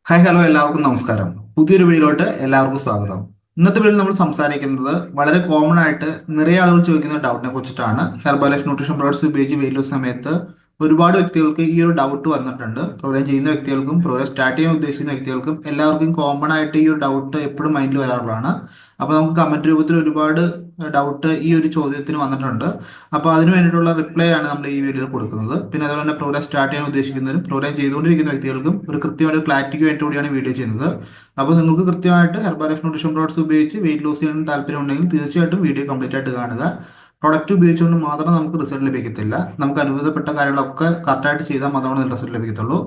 Hi hello എല്ലാവർക്കും നമസ്കാരം. പുതിയൊരു വീഡിയോയിലോട്ട് എല്ലാവർക്കും സ്വാഗതം. ഇന്നത്തെ വീഡിയോയിൽ നമ്മൾ സംസാരിക്കുന്നത് വളരെ കോമൺ ആയിട്ട് നിറയെ ആളുകൾ ചോദിക്കുന്ന ഡൗട്ടിനെ കുറിച്ചിട്ടാണ്. ഹെർബൽ ലൈഫ് ന്യൂട്രീഷൻ പ്രോഡക്ട്സ് ഉപയോഗിച്ച് വെയിറ്റ് ലോസ് സമയത്ത് ഒരുപാട് വ്യക്തികൾക്ക് ഈ ഒരു ഡൗട്ട് വന്നിട്ടുണ്ട്. പ്രോഗ്രാം ചെയ്യുന്ന വ്യക്തികൾക്കും പ്രോഗ്രാം സ്റ്റാർട്ട് ചെയ്യാൻ ഉദ്ദേശിക്കുന്ന വ്യക്തികൾക്കും എല്ലാവർക്കും കോമൺ ആയിട്ട് ഈ ഒരു ഡൗട്ട് എപ്പോഴും മൈൻഡിൽ വരാറുള്ളതാണ്. അപ്പോൾ നമുക്ക് കമന്റ് രൂപത്തിൽ ഒരുപാട് ഡൗട്ട് ഈ ഒരു ചോദ്യത്തിന് വന്നിട്ടുണ്ട്. അപ്പോൾ അതിന് വേണ്ടിയിട്ടുള്ള റിപ്ലൈ ആണ് നമ്മൾ ഈ വീഡിയോയിൽ കൊടുക്കുന്നത്. പിന്നെ അതുപോലെ തന്നെ പ്രോഗ്രാം സ്റ്റാർട്ട് ചെയ്യാൻ ഉദ്ദേശിക്കുന്നവരും പ്രോഗ്രാം ചെയ്തുകൊണ്ടിരിക്കുന്ന വ്യക്തികൾക്കും ഒരു കൃത്യമായ ക്ലാരിറ്റിക്ക് വേണ്ടി കൂടിയാണ് വീഡിയോ ചെയ്യുന്നത്. അപ്പോൾ നിങ്ങൾക്ക് കൃത്യമായിട്ട് ഹെർബൽ ലൈഫ് ന്യൂട്രീഷൻ പ്രോഡക്ട്സ് ഉപയോഗിച്ച് വെയിറ്റ് ലോസ് ചെയ്യാൻ താല്പര്യം ഉണ്ടെങ്കിൽ തീർച്ചയായിട്ടും വീഡിയോ കംപ്ലീറ്റ് ആയിട്ട് കാണുക. പ്രൊഡക്റ്റ് ഉപയോഗിച്ചുകൊണ്ട് മാത്രം നമുക്ക് റിസൾട്ട് ലഭിക്കത്തില്ല. നമുക്ക് അനുവദപ്പെട്ട കാര്യങ്ങളൊക്കെ കറക്റ്റായിട്ട് ചെയ്താൽ മാത്രമേ റിസൾട്ട് ലഭിക്കത്തുള്ളൂ.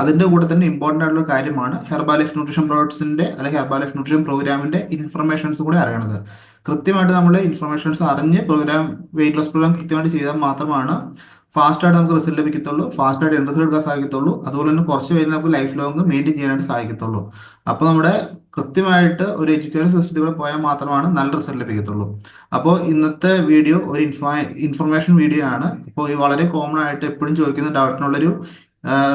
അതിൻ്റെ കൂടെ തന്നെ ഇമ്പോർട്ടൻ്റ് ആയിട്ടുള്ള കാര്യമാണ് ഹെർബൽ ലൈഫ് ന്യൂട്രീഷൻ പ്രോഡക്ട്സിൻ്റെ അല്ലെങ്കിൽ ഹെർബൽ ലൈഫ് ന്യൂട്രീഷൻ പ്രോഗ്രാമിൻ്റെ ഇൻഫർമേഷൻസ് കൂടെ അറിയണത്. കൃത്യമായിട്ട് നമ്മൾ ഇൻഫർമേഷൻസ് അറിഞ്ഞ് പ്രോഗ്രാം വെയിറ്റ് ലോസ് പ്രോഗ്രാം കൃത്യമായിട്ട് ചെയ്താൽ മാത്രമാണ് ഫാസ്റ്റായിട്ട് നമുക്ക് റിസൾട്ട് ലഭിക്കത്തുള്ളൂ, ഫാസ്റ്റായിട്ട് റിസൾട്ട് എടുക്കാൻ സാധിക്കത്തുള്ളൂ. അതുപോലെ തന്നെ കുറച്ച് പേര് നമുക്ക് ലൈഫ് ലോങ് മെയിൻറ്റെയിൻ ചെയ്യാനായിട്ട് സാധിക്കത്തുള്ളൂ. അപ്പോൾ നമ്മുടെ കൃത്യമായിട്ട് ഒരു എഡ്യൂക്കേഷൻ സിസ്റ്റത്തിൽ കൂടെ പോയാൽ മാത്രമാണ് നല്ല റിസൾട്ട് ലഭിക്കത്തുള്ളൂ. അപ്പോൾ ഇന്നത്തെ വീഡിയോ ഒരു ഇൻഫർമേഷൻ വീഡിയോ ആണ്. അപ്പോൾ ഈ വളരെ കോമൺ ആയിട്ട് എപ്പോഴും ചോദിക്കുന്ന ഡൗട്ടിനുള്ളൊരു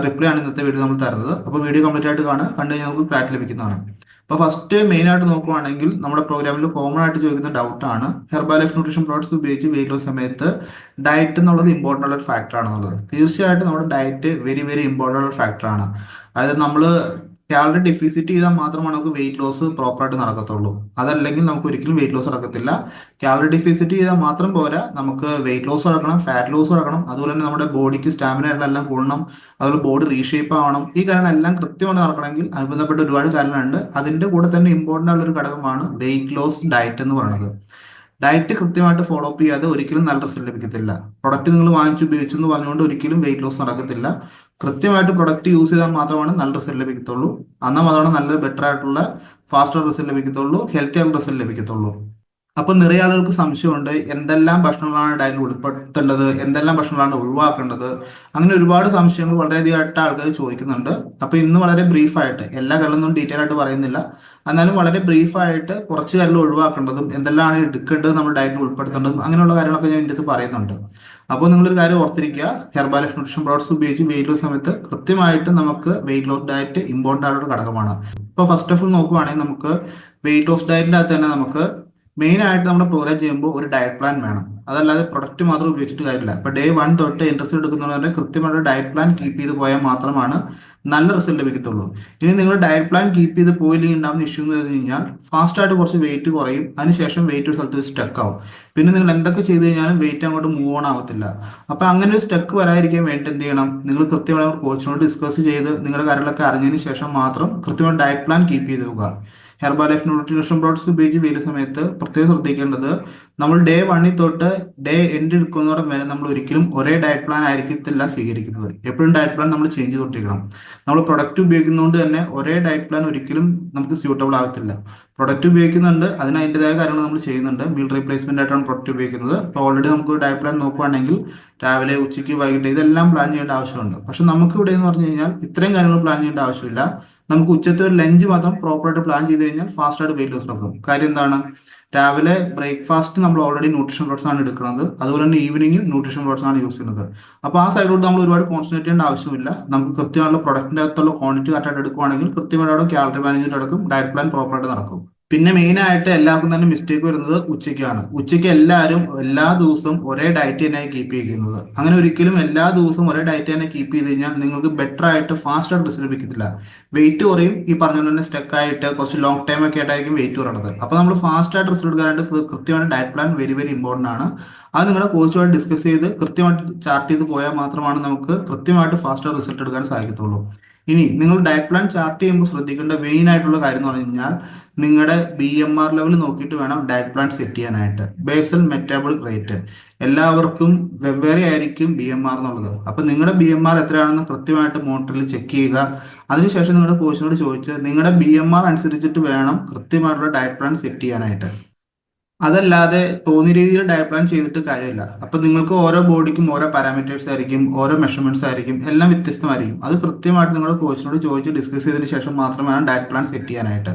റിപ്ലൈ ആണ് ഇന്നത്തെ വീഡിയോ നമ്മൾ തരുന്നത്. അപ്പോൾ വീഡിയോ കംപ്ലീറ്റ് ആയിട്ട് കാണുക, കണ്ടു കഴിഞ്ഞാൽ നമുക്ക് ക്ലാരിറ്റി ലഭിക്കുന്നതാണ്. അപ്പോൾ ഫസ്റ്റ് മെയിൻ ആയിട്ട് നോക്കുവാണെങ്കിൽ നമ്മുടെ പ്രോഗ്രാമിൽ കോമൺ ആയിട്ട് ചോദിക്കുന്ന ഡൗട്ടാണ് ഹെർബൽ ലൈഫ് ന്യൂട്രീഷൻ പ്രോഡക്ട്സ് ഉപയോഗിച്ച് വെയിറ്റ് ലോസ് സമയത്ത് ഡയറ്റ് എന്നുള്ളത് ഇമ്പോർട്ടൻ്റ് ഉള്ള ഒരു ഫാക്ടർ ആണെന്നുള്ളത്. തീർച്ചയായിട്ടും നമ്മുടെ ഡയറ്റ് വെരി വെരി ഇമ്പോർട്ടൻ്റ് ഉള്ള ഫാക്ടർ ആണ്. അതായത് നമ്മൾ കാലറി ഡെഫിസിറ്റ് ചെയ്താൽ മാത്രമാണ് നമുക്ക് വെയിറ്റ് ലോസ് പ്രോപ്പറായിട്ട് നടക്കത്തുള്ളൂ. അതല്ലെങ്കിൽ നമുക്ക് ഒരിക്കലും വെയിറ്റ് ലോസ് നടക്കത്തില്ല. കാലറി ഡെഫിസിറ്റ് ചെയ്താൽ മാത്രം പോരാ, നമുക്ക് വെയിറ്റ് ലോസ് നടക്കണം, ഫാറ്റ് ലോസ് നടക്കണം, അതുപോലെ തന്നെ നമ്മുടെ ബോഡിക്ക് സ്റ്റാമിനകളെല്ലാം കൂടണം, അതുപോലെ ബോഡി റീഷേപ്പ് ആവണം. ഈ കാര്യങ്ങളെല്ലാം കൃത്യമായിട്ട് നടക്കണമെങ്കിൽ അനുബന്ധപ്പെട്ട ഒരുപാട് കാര്യങ്ങളുണ്ട്. അതിൻ്റെ കൂടെ തന്നെ ഇമ്പോർട്ടൻ്റ് ആയിട്ടുള്ള ഒരു ഘടകമാണ് വെയിറ്റ് ലോസ് ഡയറ്റ് എന്ന് പറയുന്നത്. ഡയറ്റ് കൃത്യമായിട്ട് ഫോളോ അപ്പ് ചെയ്യാതെ ഒരിക്കലും നല്ല റിസൾട്ട് ലഭിക്കത്തില്ല. പ്രൊഡക്റ്റ് നിങ്ങൾ വാങ്ങിച്ചു ഉപയോഗിച്ചു എന്ന് പറഞ്ഞുകൊണ്ട് ഒരിക്കലും വെയിറ്റ് ലോസ് നടക്കത്തില്ല. കൃത്യമായിട്ട് പ്രൊഡക്റ്റ് യൂസ് ചെയ്താൽ മാത്രമാണ് നല്ല റിസൾട്ട് ലഭിക്കത്തുള്ളൂ. എന്നാൽ മാത്രമാണ് നല്ല ബെറ്റർ ആയിട്ടുള്ള ഫാസ്റ്റർ റിസൾട്ട് ലഭിക്കത്തുള്ളൂ, ഹെൽത്തി ആയിട്ടുള്ള റിസൾട്ട് ലഭിക്കത്തുള്ളൂ. അപ്പൊ നിറയെ ആളുകൾക്ക് സംശയമുണ്ട്, എന്തെല്ലാം ഭക്ഷണങ്ങളാണ് ഡയറ്റിൽ ഉൾപ്പെടുത്തേണ്ടത്, എന്തെല്ലാം ഭക്ഷണങ്ങളാണ് ഒഴിവാക്കേണ്ടത്. അങ്ങനെ ഒരുപാട് സംശയങ്ങൾ വളരെയധികമായിട്ട് ആൾക്കാർ ചോദിക്കുന്നുണ്ട്. അപ്പൊ ഇന്ന് വളരെ ബ്രീഫായിട്ട് എല്ലാ കാര്യങ്ങളൊന്നും ഡീറ്റെയിൽ ആയിട്ട് പറയുന്നില്ല, എന്നാലും വളരെ ബ്രീഫായിട്ട് കുറച്ച് കാര്യങ്ങൾ ഒഴിവാക്കേണ്ടതും എന്തെല്ലാം എടുക്കേണ്ടത് നമ്മുടെ ഡയറ്റിൽ ഉൾപ്പെടുത്തേണ്ടതും അങ്ങനെയുള്ള കാര്യങ്ങളൊക്കെ ഞാൻ ഇതിൻ്റെ അടുത്ത് പറയുന്നുണ്ട്. അപ്പോൾ നിങ്ങളൊരു കാര്യം ഓർത്തിരിക്കുക, ഹെർബൽ ലൈഫ് ന്യൂട്രീഷൻ പ്രോഡക്ട്സ് ഉപയോഗിച്ച് വെയിറ്റ് ലോസ് സമയത്ത് കൃത്യമായിട്ട് നമുക്ക് വെയിറ്റ് ലോസ് ഡയറ്റ് ഇമ്പോർട്ടൻ്റ് ആയിട്ടുള്ള ഘടകമാണ്. ഇപ്പോൾ ഫസ്റ്റ് ഓഫ് ഓൾ നോക്കുവാണെങ്കിൽ നമുക്ക് വെയിറ്റ് ലോസ് ഡയറ്റിൻ്റെ അകത്ത് തന്നെ നമുക്ക് മെയിൻ ആയിട്ട് നമ്മൾ പ്രോഗ്രാം ചെയ്യുമ്പോൾ ഒരു ഡയറ്റ് പ്ലാൻ വേണം. അതല്ലാതെ പ്രൊഡക്റ്റ് മാത്രം ഉപയോഗിച്ചിട്ട് കാര്യമില്ല. ഇപ്പോൾ ഡേ 1 തൊട്ട് ഇൻട്രസ്റ്റ് എടുക്കുന്നവരെ കൃത്യമായിട്ട് ഡയറ്റ് പ്ലാൻ കീപ്പ് ചെയ്ത് പോയാൽ മാത്രമാണ് നല്ല റിസൾട്ട് ലഭിക്കത്തുള്ളൂ. ഇനി നിങ്ങൾ ഡയറ്റ് പ്ലാൻ കീപ്പ് ചെയ്ത് പോയില്ലെങ്കിൽ ഉണ്ടാകുന്ന ഇഷ്യൂ എന്ന് പറഞ്ഞു കഴിഞ്ഞാൽ ഫാസ്റ്റായിട്ട് കുറച്ച് വെയിറ്റ് കുറയും, അതിനുശേഷം വെയിറ്റ് ഒരു സ്ഥലത്ത് സ്റ്റക്ക് ആവും. പിന്നെ നിങ്ങൾ എന്തൊക്കെ ചെയ്ത് കഴിഞ്ഞാലും വെയിറ്റ് അങ്ങോട്ട് മൂവ് ഓൺ ആവത്തില്ല. അപ്പോൾ അങ്ങനെ ഒരു സ്റ്റക്ക് വരാതിരിക്കാൻ വേണ്ടി എന്ത് ചെയ്യണം, നിങ്ങൾ കൃത്യമായി കോച്ചിനോട് ഡിസ്കസ് ചെയ്ത് നിങ്ങളുടെ കാര്യങ്ങളൊക്കെ അറിഞ്ഞതിന് ശേഷം മാത്രം കൃത്യമായി ഡയറ്റ് പ്ലാൻ കീപ്പ് ചെയ്ത് പോകുക. ഹെർബൽ ലൈഫ് ന്യൂട്രീഷൻ പ്രോഡക്ട്സ് ഉപയോഗിച്ച് വരുന്ന സമയത്ത് പ്രത്യേകം ശ്രദ്ധിക്കേണ്ടത്, നമ്മൾ ഡേ 1 തൊട്ട് ഡേ എൻഡ് എടുക്കുന്നതോടെ വരെ നമ്മൾ ഒരിക്കലും ഒരേ ഡയറ്റ് പ്ലാൻ ആയിരിക്കത്തില്ല സ്വീകരിക്കുന്നത്. എപ്പോഴും ഡയറ്റ് പ്ലാൻ നമ്മൾ ചേഞ്ച് ചെയ്തുകൊണ്ടിരിക്കണം. നമ്മൾ പ്രൊഡക്റ്റ് ഉപയോഗിക്കുന്നതുകൊണ്ട് തന്നെ ഒരേ ഡയറ്റ് പ്ലാൻ ഒരിക്കലും നമുക്ക് സ്യൂട്ടബിൾ ആകത്തില്ല. പ്രൊഡക്റ്റ് ഉപയോഗിക്കുന്നുണ്ട്, അതിന് അതിൻ്റെതായ കാര്യങ്ങൾ നമ്മൾ ചെയ്യുന്നുണ്ട്. മീൽ റീപ്ലേസ്മെന്റ് ആയിട്ടാണ് പ്രൊഡക്റ്റ് ഉപയോഗിക്കുന്നത്. അപ്പോൾ ഓൾറെഡി നമുക്ക് ഒരു ഡയറ്റ് പ്ലാൻ നോക്കുകയാണെങ്കിൽ രാവിലെ, ഉച്ചയ്ക്ക്, വൈകിട്ട് ഇതെല്ലാം പ്ലാൻ ചെയ്യേണ്ട ആവശ്യമുണ്ട്. പക്ഷെ നമുക്ക് ഇവിടെ എന്ന് പറഞ്ഞു കഴിഞ്ഞാൽ ഇത്രയും കാര്യങ്ങൾ പ്ലാൻ ചെയ്യേണ്ട ആവശ്യമില്ല. നമുക്ക് ഉച്ചത്തെ ഒരു ലഞ്ച് മാത്രം പ്രോപ്പറായിട്ട് പ്ലാൻ ചെയ്ത് കഴിഞ്ഞാൽ ഫാസ്റ്റായിട്ട് വെയിറ്റ് ലോസ് നടക്കും. കാര്യം എന്താണ്, രാവിലെ ബ്രേക്ക്ഫാസ്റ്റ് നമ്മൾ ഓൾറെഡി ന്യൂട്രീഷൻ പ്രോഡക്ട്സ് ആണ് എടുക്കുന്നത്, അതുപോലെ തന്നെ ഈവനിങ്ങും ന്യൂട്രീഷൻ പ്രോഡക്ട്സ് ആണ് യൂസ് ചെയ്യുന്നത്. അപ്പോൾ ആ സൈഡിലോട്ട് നമ്മൾ ഒരുപാട് കോൺസെൻട്രേറ്റ് ചെയ്യേണ്ട ആവശ്യമില്ല. നമുക്ക് കൃത്യമായിട്ടുള്ള പ്രൊഡക്റ്റിൻ്റെ അകത്തുള്ള ക്വാണ്ടിറ്റി കറക്റ്റായിട്ട് എടുക്കുകയാണെങ്കിൽ കൃത്യമായിട്ട് കാലറി മാനേജ്മെന്റ് അടക്കും, ഡയറ്റ് പ്ലാൻ പ്രോപ്പറായിട്ട് നടക്കും. പിന്നെ മെയിൻ ആയിട്ട് എല്ലാവർക്കും തന്നെ മിസ്റ്റേക്ക് വരുന്നത് ഉച്ചയ്ക്കാണ്. ഉച്ചയ്ക്ക് എല്ലാവരും എല്ലാ ദിവസവും ഒരേ ഡയറ്റ് തന്നെയായി കീപ്പ് ചെയ്യുന്നത്. അങ്ങനെ ഒരിക്കലും എല്ലാ ദിവസവും ഒരേ ഡയറ്റ് തന്നെ കീപ്പ് ചെയ്ത് കഴിഞ്ഞാൽ നിങ്ങൾക്ക് ബെറ്റർ ആയിട്ട് ഫാസ്റ്റ് ആയിട്ട് റിസൾട്ട് ലഭിക്കത്തില്ല. വെയിറ്റ് കുറയും, ഈ പറഞ്ഞ തന്നെ സ്റ്റക്ക് ആയിട്ട് കുറച്ച് ലോങ് ടൈം ഒക്കെ ആയിട്ടായിരിക്കും വെയിറ്റ് കുറയുന്നത്. അപ്പോൾ നമ്മൾ ഫാസ്റ്റ് ആയിട്ട് റിസൾട്ട് എടുക്കാനായിട്ട് കൃത്യമായിട്ട് diet plan very very important ആണ്. അത് നിങ്ങളുടെ കോച്ചുമായിട്ട് ഡിസ്കസ് ചെയ്ത് കൃത്യമായിട്ട് ചാർട്ട് ചെയ്ത് പോയാൽ മാത്രമാണ് നമുക്ക് കൃത്യമായിട്ട് ഫാസ്റ്റ് റിസൾട്ട് എടുക്കാൻ സാധിക്കത്തുള്ളൂ. ഇനി നിങ്ങൾ ഡയറ്റ് പ്ലാൻ ചാർട്ട് ചെയ്യുമ്പോൾ ശ്രദ്ധിക്കേണ്ട മെയിൻ ആയിട്ടുള്ള കാര്യം എന്ന് പറഞ്ഞു കഴിഞ്ഞാൽ നിങ്ങളുടെ BMR ലെവൽ നോക്കിയിട്ട് വേണം ഡയറ്റ് പ്ലാൻ സെറ്റ് ചെയ്യാനായിട്ട്. ബേസൽ മെറ്റാബോളിക് റേറ്റ് എല്ലാവർക്കും വെവ്വേറെ ആയിരിക്കും BMR എന്നുള്ളത്. അപ്പം നിങ്ങളുടെ BMR എത്രയാണെന്ന് കൃത്യമായിട്ട് മോണിറ്ററിൽ ചെക്ക് ചെയ്യുക. അതിനുശേഷം നിങ്ങളുടെ കോച്ചിനോട് ചോദിച്ച് നിങ്ങളുടെ BMR അനുസരിച്ചിട്ട് വേണം കൃത്യമായിട്ടുള്ള ഡയറ്റ് പ്ലാൻ സെറ്റ് ചെയ്യാനായിട്ട്. അതല്ലാതെ തോന്നിയ രീതിയിൽ ഡയറ്റ് പ്ലാൻ ചെയ്തിട്ട് കാര്യമില്ല. അപ്പൊ നിങ്ങൾക്ക് ഓരോ ബോഡിക്കും ഓരോ പാരാമീറ്റേഴ്സ് ആയിരിക്കും, ഓരോ മെഷർമെന്റ്സ് ആയിരിക്കും, എല്ലാം വ്യത്യസ്തമായിരിക്കും. അത് കൃത്യമായിട്ട് നിങ്ങളുടെ കോച്ചിനോട് ചോദിച്ച് ഡിസ്കസ് ചെയ്തതിന് ശേഷം മാത്രമാണ് ഡയറ്റ് പ്ലാൻ സെറ്റ് ചെയ്യാനായിട്ട്.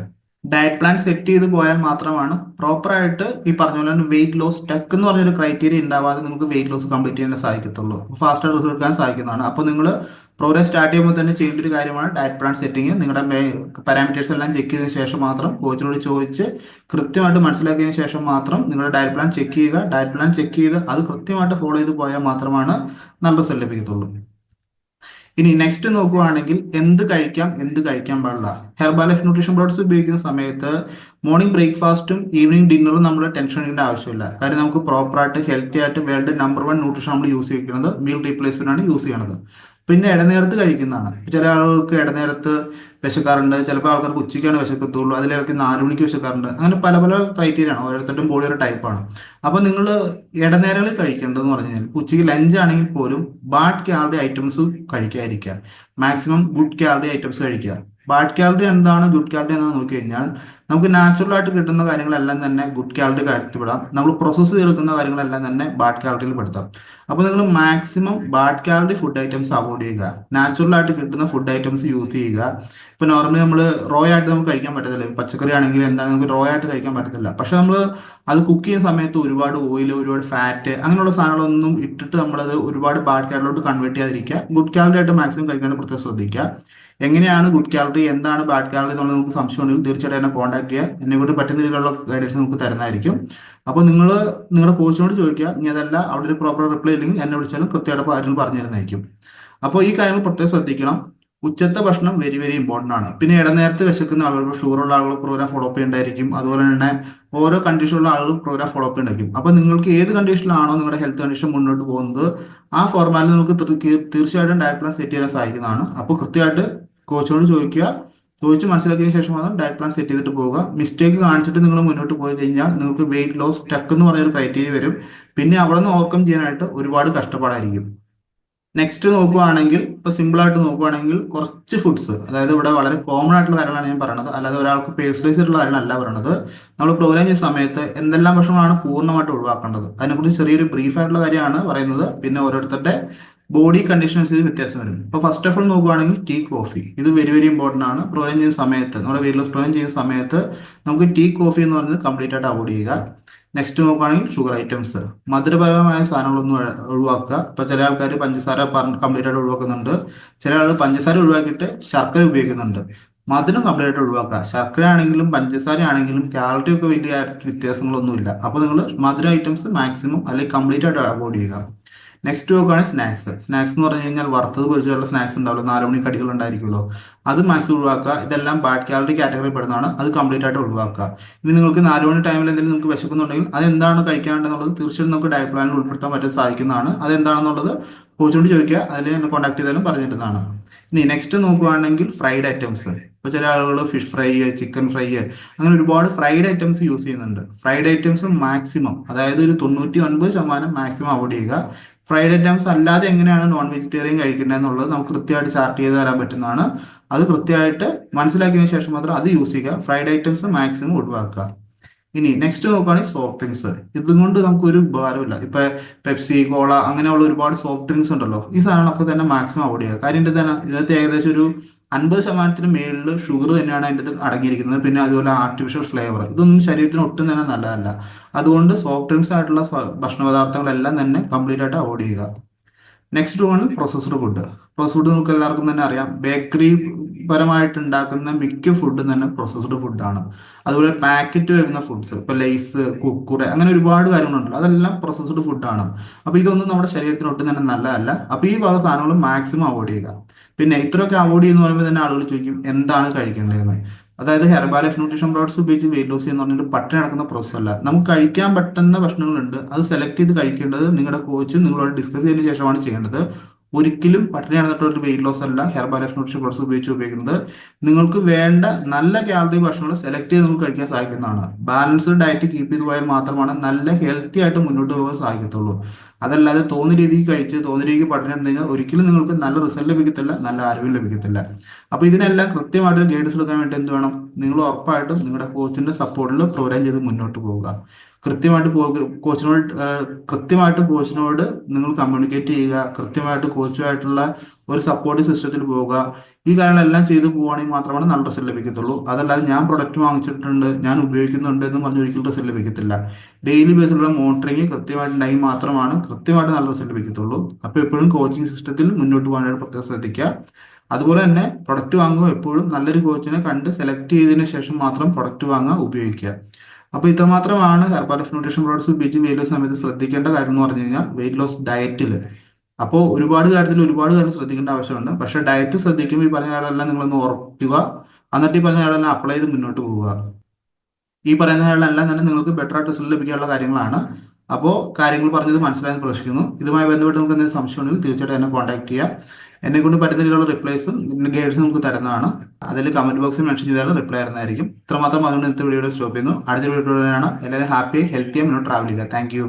ഡയറ്റ് പ്ലാൻ സെറ്റ് ചെയ്ത് പോയാൽ മാത്രമാണ് പ്രോപ്പറായിട്ട് ഈ പറഞ്ഞ പോലെ തന്നെ വെയിറ്റ് ലോസ് ടെക് എന്ന് പറഞ്ഞൊരു ക്രൈറ്റീരിയ ഉണ്ടാവാതെ നിങ്ങൾക്ക് വെയിറ്റ് ലോസ് കംപ്ലീറ്റ് ചെയ്യാൻ സാധിക്കത്തുള്ളൂ. ഫാസ്റ്റ് റിസൾട്ട് എടുക്കാൻ സാധിക്കുന്നതാണ്. അപ്പോൾ നിങ്ങൾ പ്രോഗ്രാം സ്റ്റാർട്ട് ചെയ്യുമ്പോൾ തന്നെ ചെയ്യേണ്ട ഒരു കാര്യമാണ് ഡയറ്റ് പ്ലാൻ സെറ്റിങ്. നിങ്ങളുടെ പാരാമീറ്റേഴ്സ് എല്ലാം ചെക്ക് ചെയ്തതിനു ശേഷം മാത്രം കോച്ചിനോട് ചോദിച്ച് കൃത്യമായിട്ട് മനസ്സിലാക്കിയതിനു ശേഷം മാത്രം നിങ്ങളുടെ ഡയറ്റ് പ്ലാൻ ചെക്ക് ചെയ്യുക. ഡയറ്റ് പ്ലാൻ ചെക്ക് ചെയ്ത് അത് കൃത്യമായിട്ട് ഫോളോ ചെയ്ത് പോയാൽ മാത്രമാണ് നല്ല റിസൾട്ട് ലഭിക്കത്തുള്ളൂ. ഇനി നെക്സ്റ്റ് നോക്കുകയാണെങ്കിൽ എന്ത് കഴിക്കാം എന്ത് കഴിക്കാൻ പാടില്ല. ഹെർബൽ ലൈഫ് ന്യൂട്രീഷൻ പ്രോഡക്ട്സ് ഉപയോഗിക്കുന്ന സമയത്ത് മോർണിംഗ് ബ്രേക്ക്ഫാസ്റ്റും ഈവനിങ് ഡിന്നറും നമ്മൾ ടെൻഷൻ ചെയ്യേണ്ട ആവശ്യമില്ല. കാര്യം നമുക്ക് പ്രോപ്പറായിട്ട് ഹെൽത്തി ആയിട്ട് വേൾഡ് നമ്പർ 1 ന്യൂട്രീഷൻ നമ്മൾ യൂസ് ചെയ്യുന്നത് മീൽ റീപ്ലേസ്മെന്റ് ആണ് യൂസ് ചെയ്യണത്. പിന്നെ ഇടനേരത്ത് കഴിക്കുന്നതാണ്. ചില ആളുകൾക്ക് ഇടനേരത്ത് വിശക്കാറുണ്ട്, ചിലപ്പോൾ ആൾക്കാർക്ക് ഉച്ചയ്ക്കാണ് വിശക്കത്തുള്ളൂ, അതിലേക്ക് 4 മണിക്ക് വിശക്കാറുണ്ട്. അങ്ങനെ പല പല ക്രൈറ്റീരിയ ആണ്, ഓരോരുത്തരുടെയും ബോഡി ഒരു ടൈപ്പാണ്. അപ്പോൾ നിങ്ങൾ ഇടനേരങ്ങളിൽ കഴിക്കേണ്ടതെന്ന് പറഞ്ഞു കഴിഞ്ഞാൽ ഉച്ചയ്ക്ക് ലഞ്ച് ആണെങ്കിൽ പോലും ബാഡ് കാലറി ഐറ്റംസ് കഴിക്കാതിരിക്കുക. മാക്സിമം ഗുഡ് കാലറി ഐറ്റംസ് കഴിക്കുക. ബാഡ് കാലറി എന്താണ്, ഗുഡ് കാലറി എന്താണെന്ന് നോക്കി കഴിഞ്ഞാൽ നമുക്ക് നാച്ചുറൽ ആയിട്ട് കിട്ടുന്ന കാര്യങ്ങളെല്ലാം തന്നെ ഗുഡ് കാലറി കാര്യത്തിൽപ്പെടാം. നമ്മൾ പ്രോസസ്സ് ചെയ്തെടുക്കുന്ന കാര്യങ്ങളെല്ലാം തന്നെ ബാഡ് കാലറിയിൽ പെടുത്താം. അപ്പോൾ നിങ്ങൾ maximum bad calorie food items avoid ചെയ്യുക. നാച്ചുറൽ ആയിട്ട് കിട്ടുന്ന ഫുഡ് ഐറ്റംസ് യൂസ് ചെയ്യുക. ഇപ്പോൾ നോർമലി നമ്മൾ റോ ആയിട്ട് നമുക്ക് കഴിക്കാൻ പറ്റത്തില്ല. പച്ചക്കറി ആണെങ്കിൽ എന്താണ് നമുക്ക് റോ ആയിട്ട് കഴിക്കാൻ പറ്റത്തില്ല. പക്ഷെ നമ്മൾ അത് കുക്ക് ചെയ്യുന്ന സമയത്ത് ഒരുപാട് ഓയിൽ, ഒരുപാട് ഫാറ്റ്, അങ്ങനെയുള്ള സാധനങ്ങളൊന്നും ഇട്ടിട്ട് നമ്മളത് ഒരുപാട് ബാഡ് കാലറിലോട്ട് കൺവേർട്ട് ചെയ്യാതിരിക്കുക. ഗുഡ് കാലറി ആയിട്ട് മാക്സിമം കഴിക്കാൻ പ്രത്യേകം ശ്രദ്ധിക്കുക. എങ്ങനെയാണ് ഗുഡ് കാലറി, എന്താണ് ബാഡ് കാലറി എന്നുള്ളത് നമുക്ക് സംശയം ഉണ്ടെങ്കിൽ തീർച്ചയായിട്ടും എന്നെ കോൺടാക്ട് ചെയ്യുക. എന്നെ കൊണ്ട് പറ്റുന്ന രീതിയിലുള്ള ഗൈഡൻസ് നമുക്ക് തരുന്നതായിരിക്കും. അപ്പോൾ നിങ്ങൾ നിങ്ങളുടെ കോച്ചിനോട് ചോദിക്കുക. ഇനി അതല്ല അവിടെ ഒരു പ്രോപ്പർ റിപ്ലൈ ഇല്ലെങ്കിൽ എന്നെ വിളിച്ചാലും കൃത്യമായിട്ട് കാര്യങ്ങൾ പറഞ്ഞു തരുന്നതായിരിക്കും. അപ്പോൾ ഈ കാര്യങ്ങൾ പ്രത്യേകം ശ്രദ്ധിക്കണം. ഉച്ചത്തെ ഭക്ഷണം വെരി വെരി ഇമ്പോർട്ടൻ്റ് ആണ്. പിന്നെ ഇടനേരത്ത് വിശക്കുന്ന ആളുകൾ, ഷുഗറുള്ള ആളുകൾ പ്രോഗ്രാം ഫോളോ അപ്പ് ചെയ്യേണ്ടായിരിക്കും. അതുപോലെ തന്നെ ഓരോ കണ്ടീഷനുള്ള ആളുകൾ പ്രോഗ്രാം ഫോളോ അപ്പ് ഉണ്ടായിരിക്കും. അപ്പോൾ നിങ്ങൾക്ക് ഏത് കണ്ടീഷനിലാണോ നിങ്ങളുടെ ഹെൽത്ത് കണ്ടീഷൻ മുന്നോട്ട് പോകുന്നത് ആ ഫോർമാറ്റിൽ നമുക്ക് തീർച്ചയായിട്ടും ഡയറ്റ് പ്ലാൻ സെറ്റ് ചെയ്യാൻ സാധിക്കുന്നതാണ്. അപ്പോൾ കൃത്യമായിട്ട് കോച്ചിനോട് ചോദിക്കുക. ചോദിച്ച് മനസ്സിലാക്കിയതിനു ശേഷം മാത്രം ഡയറ്റ് പ്ലാൻ സെറ്റ് ചെയ്തിട്ട് പോവുക. മിസ്റ്റേക്ക് കാണിച്ചിട്ട് നിങ്ങൾ മുന്നോട്ട് പോയി കഴിഞ്ഞാൽ നിങ്ങൾക്ക് വെയിറ്റ് ലോസ് ടെക് എന്ന് പറയുന്ന ഒരു ക്രൈറ്റീരിയ വരും. പിന്നെ അവിടെ നിന്ന് ഓവർകം ചെയ്യാനായിട്ട് ഒരുപാട് കഷ്ടപ്പാടായിരിക്കും. നെക്സ്റ്റ് നോക്കുകയാണെങ്കിൽ ഇപ്പൊ സിമ്പിൾ ആയിട്ട് നോക്കുകയാണെങ്കിൽ കുറച്ച് ഫുഡ്സ്, അതായത് ഇവിടെ വളരെ കോമൺ ആയിട്ടുള്ള കാര്യങ്ങളാണ് ഞാൻ പറയുന്നത്, അല്ലാതെ ഒരാൾക്ക് പേഴ്സണലൈസ് ആയിട്ടുള്ള കാര്യങ്ങളല്ല പറയുന്നത്. നമ്മൾ പ്രോഗ്രാം ചെയ്യുന്ന സമയത്ത് എന്തെല്ലാം ഭക്ഷണമാണ് പൂർണ്ണമായിട്ട് ഒഴിവാക്കേണ്ടത് അതിനെക്കുറിച്ച് ചെറിയൊരു ബ്രീഫ് ആയിട്ടുള്ള കാര്യമാണ് പറയുന്നത്. പിന്നെ ഓരോരുത്തരുടെ ബോഡി കണ്ടീഷൻ അനുസരിച്ച് വ്യത്യാസം വരും. ഇപ്പോൾ ഫസ്റ്റ് ഓഫ് ഓൾ നോക്കുകയാണെങ്കിൽ ടീ, കോഫി ഇത് വെരി വെരി ഇമ്പോർട്ടൻ്റ് ആണ്. പ്രോഗ്രാം ചെയ്യുന്ന സമയത്ത്, നമ്മുടെ വെയിറ്റ് ലോസ് പ്രോഗ്രാം ചെയ്യുന്ന സമയത്ത് നമുക്ക് ടീ, കോഫി എന്ന് പറയുന്നത് കംപ്ലീറ്റ് ആയിട്ട് അവോയ്ഡ് ചെയ്യുക. നെക്സ്റ്റ് നോക്കുകയാണെങ്കിൽ ഷുഗർ ഐറ്റംസ്, മധുരപരമായ സാധനങ്ങളൊന്നും ഒഴിവാക്കുക. ഇപ്പൊ ചില ആൾക്കാർ പഞ്ചസാര കംപ്ലീറ്റ് ആയിട്ട് ഒഴിവാക്കുന്നുണ്ട്. ചില ആളുകൾ പഞ്ചസാര ഒഴിവാക്കിയിട്ട് ശർക്കര ഉപയോഗിക്കുന്നുണ്ട്. മധുരം കംപ്ലീറ്റ് ആയിട്ട് ഒഴിവാക്കുക. ശർക്കര ആണെങ്കിലും പഞ്ചസാര ആണെങ്കിലും കാലറി ഒക്കെ വലിയ വ്യത്യാസങ്ങളൊന്നുമില്ല. അപ്പോൾ നിങ്ങൾ മധുര ഐറ്റംസ് മാക്സിമം അല്ലെങ്കിൽ കംപ്ലീറ്റ് ആയിട്ട് അവോയ്ഡ് ചെയ്യുക. നെക്സ്റ്റ് നോക്കുകയാണെങ്കിൽ സ്നാക്സ്. സ്നാക്സ് എന്ന് പറഞ്ഞു കഴിഞ്ഞാൽ വറുത്തത് പൊരിച്ചുള്ള സ്നാക്സ് ഉണ്ടാവുമല്ലോ, 4 മണി കടികൾ ഉണ്ടായിരിക്കുമല്ലോ, അത് മാക്സിമം ഒഴിവാക്കുക. ഇതെല്ലാം ബാഡ് കാലറി കാറ്റഗറി പെടുന്നതാണ്, അത് കംപ്ലീറ്റ് ആയിട്ട് ഒഴിവാക്കുക. ഇനി നിങ്ങൾക്ക് 4 മണി ടൈമിൽ എന്തെങ്കിലും നിങ്ങൾക്ക് വിശക്കുന്നുണ്ടെങ്കിൽ അതെന്താണ് കഴിക്കാനുണ്ടെന്നുള്ളത് തീർച്ചയായും നമുക്ക് ഡയറ്റ് പ്ലാനിൽ ഉൾപ്പെടുത്താൻ പറ്റാൻ സാധിക്കുന്നതാണ്. അതെന്താണെന്നുള്ളത് കോച്ചിനോട് ചോദിക്കുക, അതിൽ എന്നെ കോൺടാക്ട് ചെയ്താലും പറഞ്ഞിട്ടുന്നതാണ്. ഇനി നെക്സ്റ്റ് നോക്കുകയാണെങ്കിൽ ഫ്രൈഡ് ഐറ്റംസ്. ഇപ്പോൾ ചില ആളുകൾ ഫിഷ് ഫ്രൈ, ചിക്കൻ ഫ്രൈ, അങ്ങനെ ഒരുപാട് ഫ്രൈഡ് ഐറ്റംസ് യൂസ് ചെയ്യുന്നുണ്ട്. ഫ്രൈഡ് ഐറ്റംസ് മാക്സിമം, അതായത് ഒരു 99% മാക്സിമം അവോയ്ഡ് ചെയ്യുക. ഫ്രൈഡ് ഐറ്റംസ് അല്ലാതെ എങ്ങനെയാണ് നോൺ വെജിറ്റേറിയൻ കഴിക്കേണ്ടത് എന്നുള്ളത് നമുക്ക് കൃത്യമായിട്ട് ചാർട്ട് ചെയ്ത് തരാൻ പറ്റുന്നതാണ്. അത് കൃത്യമായിട്ട് മനസ്സിലാക്കിയതിനു ശേഷം മാത്രം അത് യൂസ് ചെയ്യുക. ഫ്രൈഡ് ഐറ്റംസ് മാക്സിമം ഒഴിവാക്കുക. ഇനി നെക്സ്റ്റ് നോക്കുകയാണെങ്കിൽ സോഫ്റ്റ് ഡ്രിങ്ക്സ്. ഇതും കൊണ്ട് നമുക്ക് ഒരു ഉപകാരമില്ല. ഇപ്പൊ പെപ്സി, കോള അങ്ങനെയുള്ള ഒരുപാട് സോഫ്റ്റ് ഡ്രിങ്ക്സ് ഉണ്ടല്ലോ, ഈ സാധനങ്ങളൊക്കെ തന്നെ മാക്സിമം അവോയ്ഡ് ചെയ്യുക. കാര്യം തന്നെ ഇതിനകത്ത് ഏകദേശം ഒരു 50% മേളിൽ ഷുഗർ തന്നെയാണ് അതിൻ്റെ അത് അടങ്ങിയിരിക്കുന്നത്. പിന്നെ അതുപോലെ ആർട്ടിഫിഷ്യൽ ഫ്ലേവർ, ഇതൊന്നും ശരീരത്തിന് ഒട്ടും തന്നെ നല്ലതല്ല. അതുകൊണ്ട് സോഫ്റ്റ് ഡ്രിങ്ക്സ് ആയിട്ടുള്ള ഭക്ഷണ പദാർത്ഥങ്ങളെല്ലാം തന്നെ കംപ്ലീറ്റ് ആയിട്ട് അവോയ്ഡ് ചെയ്യുക. നെക്സ്റ്റ് ആണ് പ്രോസസ്ഡ് ഫുഡ്. പ്രോസസ്ഡ് ഫുഡ് നമുക്ക് എല്ലാവർക്കും തന്നെ അറിയാം. ബേക്കറി പരമായിട്ട് ഉണ്ടാക്കുന്ന മിക്ക ഫുഡും തന്നെ പ്രോസസ്ഡ് ഫുഡാണ്. അതുപോലെ പാക്കറ്റ് വരുന്ന ഫുഡ്സ്, ഇപ്പൊ ലേസ്, കുക്കുറെ, അങ്ങനെ ഒരുപാട് കാര്യങ്ങളുണ്ടല്ലോ, അതെല്ലാം പ്രോസസ്ഡ് ഫുഡാണ്. അപ്പൊ ഇതൊന്നും നമ്മുടെ ശരീരത്തിന് ഒട്ടും തന്നെ നല്ലതല്ല. അപ്പൊ ഈ വക സാധനങ്ങൾ മാക്സിമം അവോയ്ഡ് ചെയ്യുക. പിന്നെ ഇത്രയൊക്കെ അവോയ്ഡ് ചെയ്യുന്ന പറയുമ്പോൾ തന്നെ ആളുകൾ ചോദിക്കും എന്താണ് കഴിക്കേണ്ടതെന്ന്. അതായത് ഹെർബൽ ലൈഫ് ന്യൂട്രീഷൻ പ്രോഡക്ട്സ് ഉപയോഗിച്ച് വെയിറ്റ് ലോസ് എന്ന് പറഞ്ഞിട്ട് പട്ടിണി നടക്കുന്ന പ്രോസസ് അല്ല. നമുക്ക് കഴിക്കാൻ പറ്റുന്ന ഭക്ഷണങ്ങളുണ്ട്, അത് സെലക്ട് ചെയ്ത് കഴിക്കേണ്ടത് നിങ്ങളുടെ കോച്ച് നിങ്ങളോട് ഡിസ്കസ് ചെയ്തതിനു ശേഷമാണ് ചെയ്യേണ്ടത്. ഒരിക്കലും പട്ടിണി നടന്നിട്ടുള്ള ഒരു വെയിറ്റ് ലോസ് അല്ല ഹെർബൽ ലൈഫ് ന്യൂട്രീഷൻ പ്രോഡക്ട്സ് ഉപയോഗിക്കുന്നത്. നിങ്ങൾക്ക് വേണ്ട നല്ല കാലറി ഭക്ഷണങ്ങൾ സെലക്ട് ചെയ്ത് നമുക്ക് കഴിക്കാൻ സാധിക്കുന്നതാണ്. ബാലൻസ്ഡ് ഡയറ്റ് കീപ്പ് ചെയ്ത് പോയാൽ മാത്രമാണ് നല്ല ഹെൽത്തി ആയിട്ട് മുന്നോട്ട് പോകാൻ സാധിക്കത്തുള്ളൂ. അതല്ലാതെ തോന്നിയ രീതിക്ക് കഴിച്ച് തോന്നിയ രീതിക്ക് പട്ടിണി നടന്നു കഴിഞ്ഞാൽ ഒരിക്കലും നിങ്ങൾക്ക് നല്ല റിസൾട്ട് ലഭിക്കത്തില്ല, നല്ല ആരോഗ്യം ലഭിക്കത്തില്ല. അപ്പൊ ഇതിനെല്ലാം കൃത്യമായിട്ട് ഗൈഡൻസ് എടുക്കാൻ വേണ്ടി എന്ത് വേണം, നിങ്ങൾ ഉറപ്പായിട്ടും നിങ്ങളുടെ കോച്ചിന്റെ സപ്പോർട്ടിൽ പ്രോഗ്രാം ചെയ്ത് മുന്നോട്ട് പോവുക. കൃത്യമായിട്ട് കോച്ചിനോട് നിങ്ങൾ കമ്മ്യൂണിക്കേറ്റ് ചെയ്യുക. കൃത്യമായിട്ട് കോച്ചുമായിട്ടുള്ള ഒരു സപ്പോർട്ട് സിസ്റ്റത്തിൽ പോവുക. ഈ കാര്യങ്ങളെല്ലാം ചെയ്തു പോവുകയാണെങ്കിൽ മാത്രമാണ് നല്ല റിസൾട്ട് ലഭിക്കത്തുള്ളൂ. അതല്ലാതെ ഞാൻ പ്രൊഡക്റ്റ് വാങ്ങിച്ചിട്ടുണ്ട്, ഞാൻ ഉപയോഗിക്കുന്നുണ്ട് എന്ന് പറഞ്ഞ് ഒരിക്കലും റിസൾട്ട് ലഭിക്കത്തില്ല. ഡെയിലി ബേസിലുള്ള മോണിറ്ററിങ് കൃത്യമായിട്ടുണ്ടെങ്കിൽ മാത്രമാണ് കൃത്യമായിട്ട് നല്ല റിസൾട്ട് ലഭിക്കത്തുള്ളൂ. അപ്പോൾ എപ്പോഴും കോച്ചിങ് സിസ്റ്റത്തിൽ മുന്നോട്ട് പോകാനായിട്ട് പ്രത്യേകം ശ്രദ്ധിക്കുക. അതുപോലെ തന്നെ പ്രൊഡക്റ്റ് വാങ്ങുമ്പോൾ എപ്പോഴും നല്ലൊരു കോച്ചിനെ കണ്ട് സെലക്ട് ചെയ്തതിന് ശേഷം മാത്രം പ്രൊഡക്റ്റ് വാങ്ങുക, ഉപയോഗിക്കുക. അപ്പോൾ ഇത്രമാത്രമാണ് ഹെർബൽ ലൈഫ് ന്യൂട്രീഷൻ പ്രോഡക്ട്സ് ഉപയോഗിച്ച് വെയിറ്റ് ലോസ് സമയത്ത് ശ്രദ്ധിക്കേണ്ട കാര്യം എന്ന് പറഞ്ഞു കഴിഞ്ഞാൽ വെയിറ്റ് ലോസ് ഡയറ്റിൽ. അപ്പോൾ ഒരുപാട് കാര്യത്തിൽ ഒരുപാട് കാര്യം ശ്രദ്ധിക്കേണ്ട ആവശ്യമുണ്ട്. പക്ഷേ ഡയറ്റ് ശ്രദ്ധിക്കുമ്പോൾ ഈ പറഞ്ഞ കാര്യങ്ങളെല്ലാം നിങ്ങളൊന്ന് ഓർക്കുക. എന്നിട്ട് ഈ പറഞ്ഞ കാര്യങ്ങളെല്ലാം അപ്ലൈ ചെയ്ത് മുന്നോട്ട് പോവുക. ഈ പറയുന്ന കാര്യങ്ങളെല്ലാം തന്നെ നിങ്ങൾക്ക് ബെറ്റർ ആയിട്ട് റിസൾട്ട് ലഭിക്കാനുള്ള കാര്യങ്ങളാണ്. അപ്പോൾ കാര്യങ്ങൾ പറഞ്ഞത് മനസ്സിലായെന്ന് പ്രതീക്ഷിക്കുന്നു. ഇതുമായി ബന്ധപ്പെട്ട് നമുക്ക് എന്തെങ്കിലും സംശയം ഉണ്ടെങ്കിൽ തീർച്ചയായിട്ടും എന്നെ കോൺടാക്ട് ചെയ്യാം. എന്നെ കൊണ്ട് പറ്റുന്ന രീതിയിലുള്ള റിപ്ലൈസും ഗൈഡ്സും നമുക്ക് തരുന്നതാണ്. അതിൽ കമന്റ് ബോക്സിൽ മെൻഷൻ ചെയ്താൽ റിപ്ലൈ തരുന്നതായിരിക്കും. ഇത്രമാത്രം അതുകൊണ്ട് ഇന്നത്തെ വീഡിയോ സ്റ്റോപ്പ് ചെയ്യുന്നു. അടുത്ത വീഡിയോ എല്ലാവരും ഹാപ്പി ഹെൽത്തി മുന്നോട്ട് ട്രാവൽ ചെയ്യുക. Thank you.